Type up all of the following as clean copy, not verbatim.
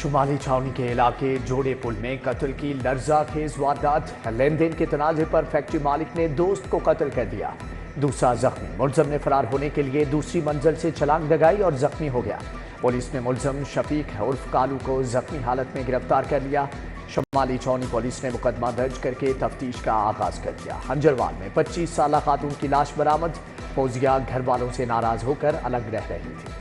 شمالی چھاؤنی کے علاقے جوڑے پل میں قتل کی لرزہ خیز واردات، لین دین کے تنازع پر فیکٹری مالک نے دوست کو قتل کر دیا، دوسرا زخمی۔ ملزم نے فرار ہونے کے لیے دوسری منزل سے چھلانگ لگائی اور زخمی ہو گیا۔ پولیس نے ملزم شفیق عرف کالو کو زخمی حالت میں گرفتار کر لیا۔ شمالی چھاؤنی پولیس نے مقدمہ درج کر کے تفتیش کا آغاز کر دیا۔ ہنجروال میں 25 سالہ خاتون کی لاش برآمد، فوزیہ گھر والوں سے ناراض ہو کر الگ رہ رہی تھی۔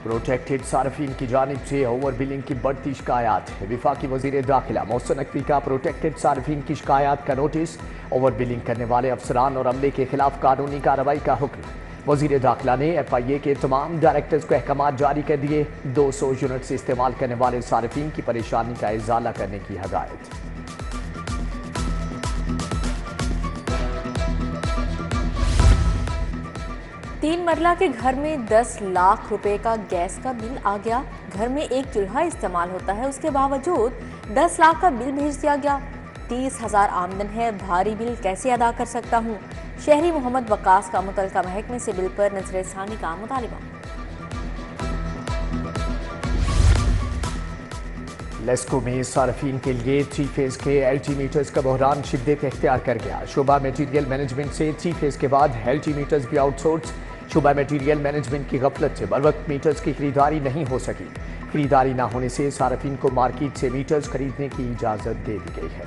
پروٹیکٹڈ صارفین کی جانب سے اوور بلنگ کی بڑھتی شکایات۔ وفاقی وزیر داخلہ محسن نقوی کا پروٹیکٹڈ صارفین کی شکایات کا نوٹس، اوور بلنگ کرنے والے افسران اور عملے کے خلاف قانونی کارروائی کا حکم۔ وزیر داخلہ نے ایف آئی اے کے تمام ڈائریکٹرز کو احکامات جاری کر دیے، 200 یونٹس استعمال کرنے والے صارفین کی پریشانی کا ازالہ کرنے کی ہدایت۔ 3 مرلہ کے گھر میں 10 لاکھ روپے کا گیس کا بل آ گیا۔ گھر میں ایک چولہا استعمال ہوتا ہے، اس کے باوجود 10 لاکھ کا بل بھیج دیا گیا۔ 30,000 آمدن ہے، بھاری بل کیسے ادا کر سکتا ہوں؟ شہری محمد وقاص کا متعلقہ محکمے سے بل پر نظر ثانی کا مطالبہ۔ لیسکو میں صارفین کے لیے 3 فیز کے ایل ٹی میٹرز کا بحران شدت اختیار کر گیا۔ شعبہ میٹیریل مینجمنٹ سے 3 فیز کے بعد ایل ٹی میٹرز بھی آؤٹ سورس۔ شعبہ میٹیریل مینجمنٹ کی غفلت سے بروقت میٹرز کی خریداری نہیں ہو سکی۔ خریداری نہ ہونے سے صارفین کو مارکیٹ سے میٹرز خریدنے کی اجازت دے دی گئی ہے۔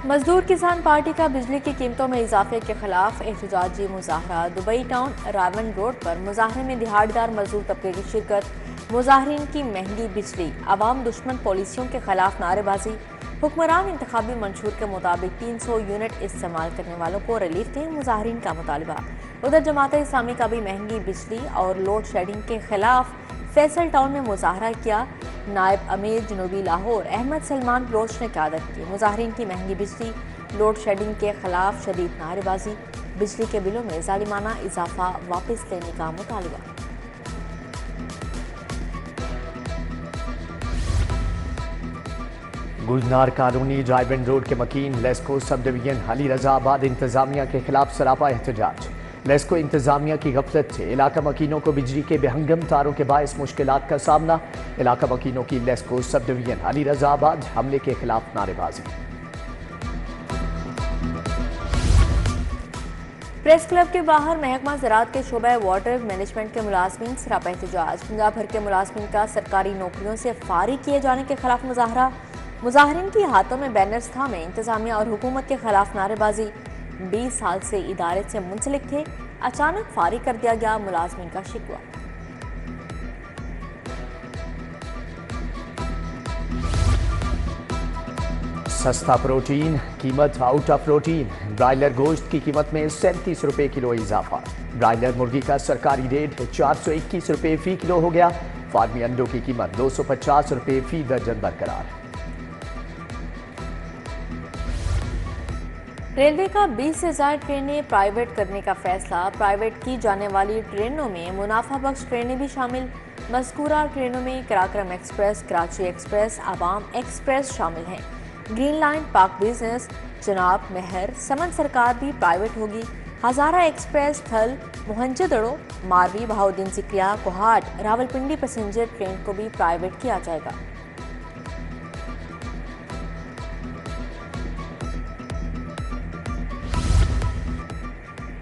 مزدور کسان پارٹی کا بجلی کی قیمتوں میں اضافے کے خلاف احتجاجی مظاہرہ۔ دبئی ٹاؤن راون روڈ پر مظاہرے میں دہاڑیدار مزدور طبقے کی شرکت۔ مظاہرین کی مہنگی بجلی، عوام دشمن پالیسیوں کے خلاف نعرے بازی۔ حکمران انتخابی منشور کے مطابق 300 یونٹ استعمال کرنے والوں کو ریلیف دیں، مظاہرین کا مطالبہ۔ ادھر جماعت اسلامی کا بھی مہنگی بجلی اور لوڈ شیڈنگ کے خلاف فیصل ٹاؤن میں مظاہرہ کیا۔ نائب امیر جنوبی لاہور احمد سلمان بلوچ نے قیادت کی۔ مظاہرین کی مہنگی بجلی، لوڈ شیڈنگ کے خلاف شدید نعرے بازی، بجلی کے بلوں میں ظالمانہ اضافہ واپس لینے کا مطالبہ۔ گلنار کالونی ڈرائیو روڈ کے مکین لیسکو سب ڈویژن علی رضا آباد انتظامیہ کے خلاف سراپا احتجاج۔ لیسکو انتظامیہ کی غفلت سے علاقہ مکینوں کو بجلی کے بہنگم تاروں کے باعث مشکلات کا سامنا۔ علاقہ مکینوں کی لیسکو سب ڈویژن علی رضا آباد حملے کے خلاف نعرے بازی۔ پریس کلب کے باہر محکمہ زراعت کے شعبہ واٹر مینجمنٹ کے ملازمین سراپا احتجاج۔ پنجاب بھر کے ملازمین کا سرکاری نوکریوں سے فارغ کیے جانے کے خلاف مظاہرہ۔ مظاہرین کی ہاتھوں میں بینرز تھامے انتظامیہ اور حکومت کے خلاف نعرے بازی۔ 20 سال سے ادارے سے منسلک تھے، اچانک فارغ کر دیا گیا، ملازمین کا شکوہ۔ سستا پروٹین، قیمت آؤٹ آف روٹین۔ برائلر گوشت کی قیمت میں 37 روپے کلو اضافہ۔ برائلر مرغی کا سرکاری ریٹ 421 روپے فی کلو ہو گیا۔ فارمی انڈوں کی قیمت 250 روپے فی درجن برقرار۔ ریلوے کا 20 سے زائد ٹرینیں پرائیویٹ کرنے کا فیصلہ۔ پرائیویٹ کی جانے والی ٹرینوں میں منافع بخش ٹرینیں بھی شامل۔ مذکورہ ٹرینوں میں کراکرم ایکسپریس، کراچی ایکسپریس، عوام ایکسپریس شامل ہیں۔ گرین لائن، پاک بزنس، جناب مہر، سمن سرکار بھی پرائیویٹ ہوگی۔ ہزارہ ایکسپریس، تھل، موہنجودڑو، ماروی، بہاؤدین سکریہ، کوہاٹ، راولپنڈی پیسنجر ٹرین کو بھی پرائیویٹ کیا جائے گا۔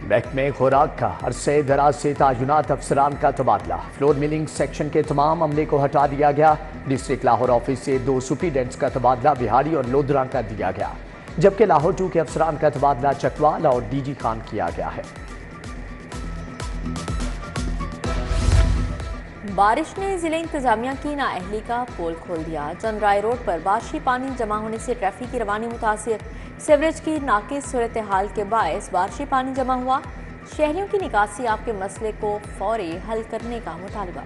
محکمہ خوراک کا عرصے دراز سے تعینات افسران کا تبادلہ۔ فلور ملنگ سیکشن کے تمام عملے کو ہٹا دیا گیا۔ ڈسٹرکٹ لاہور آفس سے 2 سپرنٹینڈنٹس کا تبادلہ بہاری اور لودھراں کا دیا گیا، جبکہ لاہور 2 کے افسران کا تبادلہ چکوال اور ڈی جی خان کیا گیا ہے۔ بارش نے ضلع انتظامیہ کی نااہلی کا پول کھول دیا۔ چندرائے روڈ پر بارشی پانی جمع ہونے سے ٹریفک کی روانی متاثر۔ سیوریج کی ناقص صورتحال کے باعث بارشی پانی جمع ہوا۔ شہریوں کی نکاسی آپ کے مسئلے کو فوری حل کرنے کا مطالبہ۔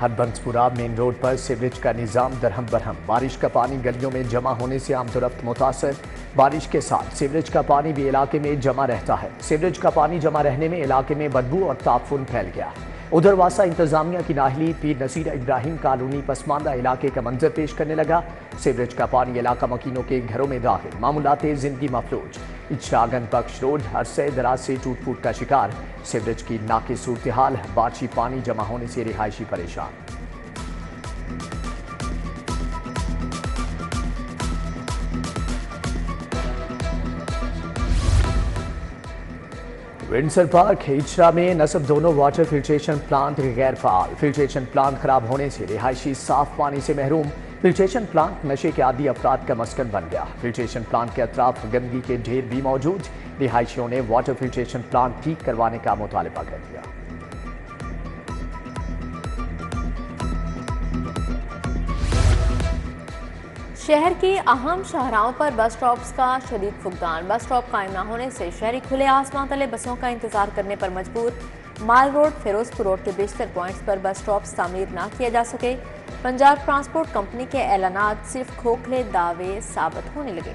ہربنس پورہ مین روڈ پر سیوریج کا نظام درہم برہم۔ بارش کا پانی گلیوں میں جمع ہونے سے عام و رفت متاثر۔ بارش کے ساتھ سیوریج کا پانی بھی علاقے میں جمع رہتا ہے۔ سیوریج کا پانی جمع رہنے میں علاقے میں بدبو اور تعفن پھیل گیا۔ ادھر واسا انتظامیہ کی ناہلی پیر نصیر ابراہیم کالونی پسماندہ علاقے کا منظر پیش کرنے لگا۔ سیوریج کا پانی علاقہ مکینوں کے گھروں میں داخل، معمولات زندگی مفلوج۔ شاگن بخش روڈ عرصے دراز سے ٹوٹ پھوٹ کا شکار، سیوریج کی ناقص صورتحال، بارشی پانی جمع ہونے سے رہائشی پریشان۔ ونڈسر پارک ہجرا میں نصب دونوں واٹر فلٹریشن پلانٹ غیر فعال، فلٹریشن پلانٹ خراب ہونے سے رہائشی صاف پانی سے محروم۔ فلٹریشن پلانٹ نشے کے عادی افراد کا مسکن بن گیا۔ فلٹریشن پلانٹ کے اطراف گندگی کے ڈھیر بھی موجود، رہائشیوں نے واٹر فلٹریشن پلانٹ ٹھیک کروانے کا مطالبہ کر دیا۔ شہر کی اہم شاہراہوں پر بس سٹاپس کا شدید فقدان، بس سٹاپ قائم نہ ہونے سے شہری کھلے آسمان تلے بسوں کا انتظار کرنے پر مجبور۔ مال روڈ، فیروز پور روڈ کے بیشتر پوائنٹس پر بس سٹاپس تعمیر نہ کیے جا سکے۔ پنجاب ٹرانسپورٹ کمپنی کے اعلانات صرف کھوکھلے دعوے ثابت ہونے لگے۔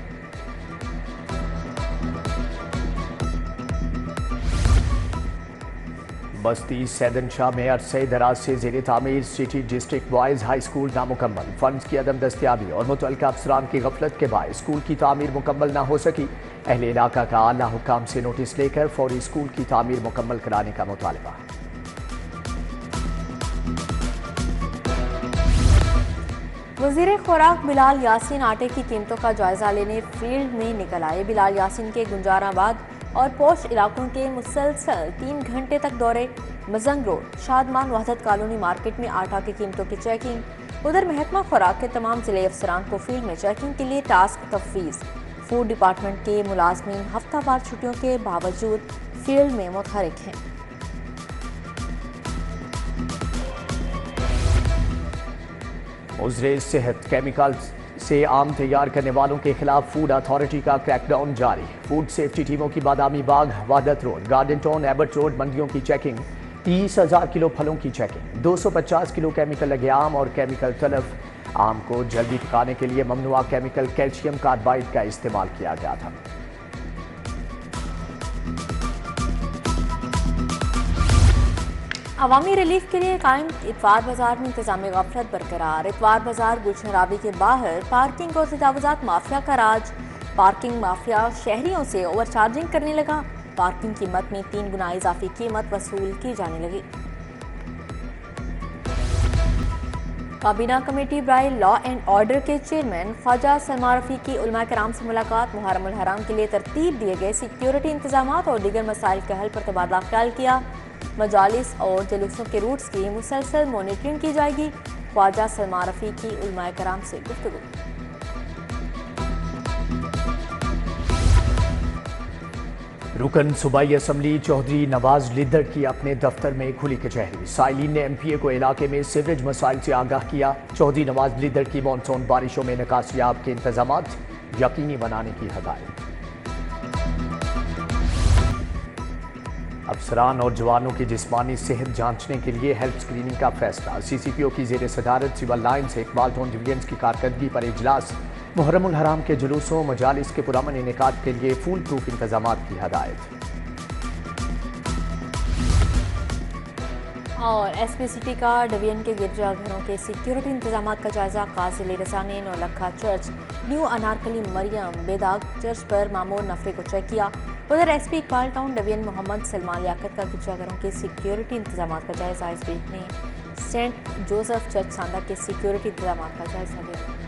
بستی سیدن شاہ میں عرصے دراز سے زیر تعمیر city district boys high school نامکمل، فنڈز کی عدم دستیابی اور متعلقہ افسران کی غفلت کے باعث اسکول کی تعمیر مکمل نہ ہو سکی۔ اہل علاقہ کا اعلیٰ حکام سے نوٹس لے کر فوری اسکول کی تعمیر مکمل کرانے کا مطالبہ۔ وزیر خوراک بلال یاسین آٹے کی قیمتوں کا جائزہ لینے فیلڈ میں نکل آئے۔ بلال یاسین کے گنجار آباد اور پوش علاقوں کے مسلسل 3 گھنٹے تک دورے، مزنگ روڈ، شادمان وحدت کالونی مارکیٹ میں آٹا کی قیمتوں کی چیکنگ۔ ادھر محکمہ خوراک کے تمام ضلعی افسران کو فیلڈ میں چیکنگ کے لیے ٹاسک تفویض۔ فوڈ ڈپارٹمنٹ کے ملازمین ہفتہ وار چھٹیوں کے باوجود فیلڈ میں متحرک ہیں۔ عذر صحت کیمیکل سے آم تیار کرنے والوں کے خلاف فوڈ اتھارٹی کا کریک ڈاؤن جاری۔ فوڈ سیفٹی ٹیموں کی Badami Bagh, Wahdat Road, Garden Town, Abbott Road منڈیوں کی چیکنگ، 30,000 کلو پھلوں کی چیکنگ، 250 کلو کیمیکل لگے آم اور کیمیکل تلف۔ آم کو جلدی پکانے کے لیے ممنوعہ کیمیکل کیلشیم کاربائڈ کا استعمال کیا گیا تھا۔ عوامی ریلیف کے لیے قائم اتوار بازار میں انتظامی غفلت برقرار۔ اتوار بازار گلشن راوی کے باہر پارکنگ اور تجاوزات مافیا کا راج۔ پارکنگ مافیا شہریوں سے اوور چارجنگ کرنے لگا۔ پارکنگ قیمت میں 3 گنا اضافی قیمت وصول کی جانے لگی۔ کابینہ کمیٹی برائے لا اینڈ آرڈر کے چیئرمین خواجہ سلمان رفیقی علماء کرام سے ملاقات، محرم الحرام کے لیے ترتیب دیے گئے سیکیورٹی انتظامات اور دیگر مسائل کے حل پر تبادلہ خیال کیا۔ مجالس اور جلوسوں کے روٹس کی مسلسل مانیٹرنگ کی جائے گی۔ خواجہ سلمان رفیقی علماء کرام سے گفتگو۔ رکن صوبائی اسمبلی چودھری نواز لیدڑ کی اپنے دفتر میں کھلی کچہری، سائلین نے ایم پی اے کو علاقے میں سیوریج مسائل سے آگاہ کیا۔ چودھری نواز لیدڑ کی مانسون بارشوں میں نکاسیاب کے انتظامات یقینی بنانے کی ہدایت۔ افسران اور جوانوں کی جسمانی صحت جانچنے کے لیے ہیلتھ اسکریننگ کا فیصلہ۔ سی سی پی او کی زیر صدارت civil lines Iqbal tone divisions کی کارکردگی پر اجلاس۔ محرم الحرام کے جلوسوں مجالس کے پرامن انعقاد کے لیے فول پروف انتظامات کی ہدایت۔ اور ایس پی سٹی کا ڈویژن کے گرجا گھروں کے سیکیورٹی انتظامات کا جائزہ۔ قاضی علی رضا نے نولکھا چرچ، نیو انارکلی مریم بیداغ چرچ پر معمور نفرے کو چیک کیا۔ ادھر S P Iqbal town division Muhammad Salman Liaquat کا گرجا گھروں کے سیکیورٹی انتظامات کا جائزہ۔ ایس پی نے سینٹ جوزف چرچ ساندا کے سیکیورٹی انتظامات کا جائزہ لیا۔